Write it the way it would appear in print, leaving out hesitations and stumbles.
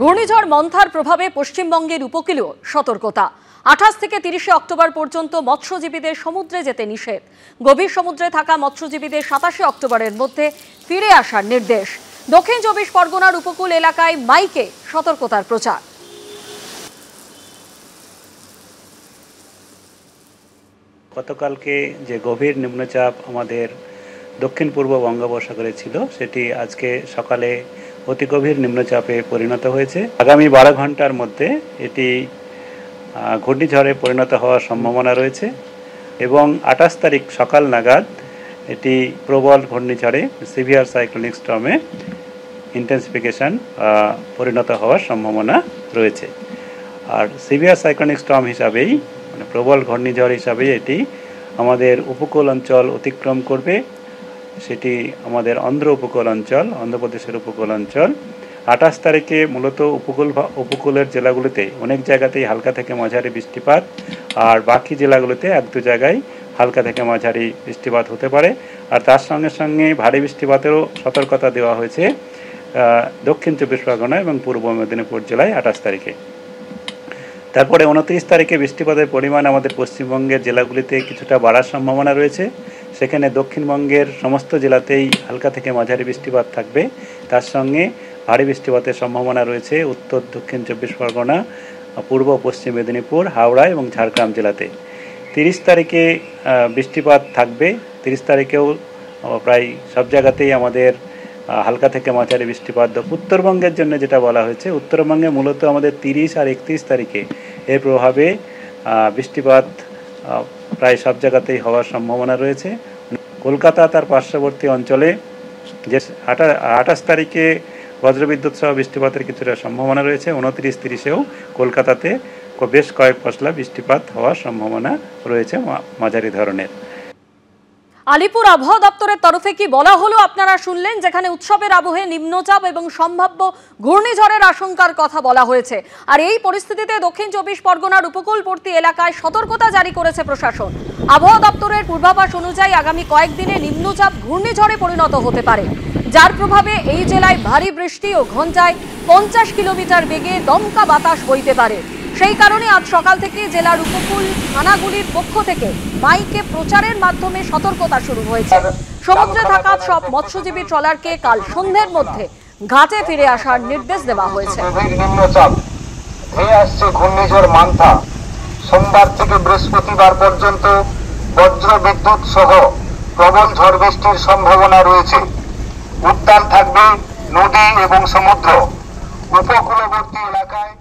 ঘূর্ণিঝড় মন্থার প্রভাবে পশ্চিমবঙ্গের উপকূলেও সতর্কতা। 28 থেকে 30 অক্টোবর পর্যন্ত মৎস্যজীবীদের সমুদ্রে যেতে নিষেধ। গভীর সমুদ্রে থাকা মৎস্যজীবীদের 27 অক্টোবরের মধ্যে ফিরে আসার নির্দেশ। দক্ষিণ 24 পরগনার উপকূল এলাকায় মাইকে সতর্কতার প্রচার। গতকালকে যে গভীর নিম্নচাপ আমাদের দক্ষিণ পূর্ব বঙ্গোপসাগরে ছিল, সেটি আজকে সকালে অতি গভীর নিম্নচাপে পরিণত হয়েছে। আগামী 12 ঘন্টার মধ্যে এটি ঘূর্ণিঝড়ে পরিণত হওয়ার সম্ভাবনা রয়েছে এবং 28 তারিখ সকাল নাগাদ এটি প্রবল ঘূর্ণিঝড়ে সিভিয়ার সাইক্লোনিক স্টর্মে ইন্টেন্সিফিকেশন পরিণত হওয়ার সম্ভাবনা রয়েছে। আর সিভিয়ার সাইক্লোনিক স্টর্ম হিসাবেই প্রবল ঘূর্ণিঝড় হিসাবে এটি আমাদের উপকূল অঞ্চল অতিক্রম করবে। সেটি আমাদের অন্ধ্রপ্রদেশের উপকূল অঞ্চল 28 তারিখে মূলত উপকূলের জেলাগুলিতে অনেক জায়গাতেই হালকা থেকে মাঝারি বৃষ্টিপাত, আর বাকি জেলাগুলিতে 1-2 জায়গায় হালকা থেকে মাঝারি বৃষ্টিপাত হতে পারে। আর তার সঙ্গে সঙ্গে ভারী বৃষ্টিপাতেরও সতর্কতা দেওয়া হয়েছে দক্ষিণ 24 পরগনা এবং পূর্ব মেদিনীপুর জেলায় 28 তারিখে। তারপরে 29 তারিখে বৃষ্টিপাতের পরিমাণ আমাদের পশ্চিমবঙ্গের জেলাগুলিতে কিছুটা বাড়ার সম্ভাবনা রয়েছে। সেখানে দক্ষিণবঙ্গের সমস্ত জেলাতেই হালকা থেকে মাঝারি বৃষ্টিপাত থাকবে। তার সঙ্গে ভারী বৃষ্টিপাতের সম্ভাবনা রয়েছে উত্তর দক্ষিণ 24 পরগনা, পূর্ব পশ্চিম মেদিনীপুর, হাওড়া এবং ঝাড়গ্রাম জেলাতে। 30 তারিখে বৃষ্টিপাত থাকবে। 30 তারিখেও প্রায় সব জায়গাতেই আমাদের হালকা থেকে মাঝারি বৃষ্টিপাত। উত্তরবঙ্গের জন্য যেটা বলা হয়েছে, উত্তরবঙ্গে মূলত আমাদের 30 আর 31 তারিখে এর প্রভাবে বৃষ্টিপাত প্রায় সব জায়গাতেই হওয়ার সম্ভাবনা রয়েছে। কলকাতা তার পার্শ্ববর্তী অঞ্চলে যে 28 তারিখে বজ্রবিদ্যুৎ সহ বৃষ্টিপাতের কিছুটা সম্ভাবনা রয়েছে। 29-30-এও কলকাতাতে বেশ কয়েক পশলা বৃষ্টিপাত হওয়ার সম্ভাবনা রয়েছে মাঝারি ধরনের। আলিপুর আবহাওয়া দপ্তরের তরফে কি বলা হলো আপনারা শুনলেন, যেখানে উৎসবের আবহে নিম্নচাপ এবং সম্ভাব্য ঘূর্ণিঝড়ের আশঙ্কার কথা বলা হয়েছে। আর এই পরিস্থিতিতে দক্ষিণ 24 পরগনার উপকূলবর্তী এলাকায় সতর্কতা জারি করেছে প্রশাসন। আবহাওয়া দপ্তরের পূর্বাভাস অনুযায়ী আগামী কয়েকদিনে নিম্নচাপ ঘূর্ণিঝড়ে পরিণত হতে পারে, যার প্রভাবে এই জেলায় ভারী বৃষ্টি ও ঘন্টায় 50 কিলোমিটার বেগে দমকা বাতাস বইতে পারে। সেই কারণে আজ সকাল থেকে জেলার উপকূল থানাগুলির পক্ষ থেকে মাইকে প্রচারের মাধ্যমে সতর্কতা শুরু হয়েছে। সমুদ্রে থাকা সব মৎস্যজীবী ট্রলারকে কাল সন্ধ্যের মধ্যে ঘাটে ফিরে আসার নির্দেশ দেওয়া হয়েছে। নিম্নচাপ ধেয়ে আসছে ঘূর্ণিঝড় মান্থা। সোমবার থেকে বৃহস্পতিবার পর্যন্ত বজ্র বিদ্যুৎ সহ প্রবল ঝড় বৃষ্টির সম্ভাবনা রয়েছে। উত্তাল থাকবে নদী এবং সমুদ্র। উপকূলবর্তী এলাকায়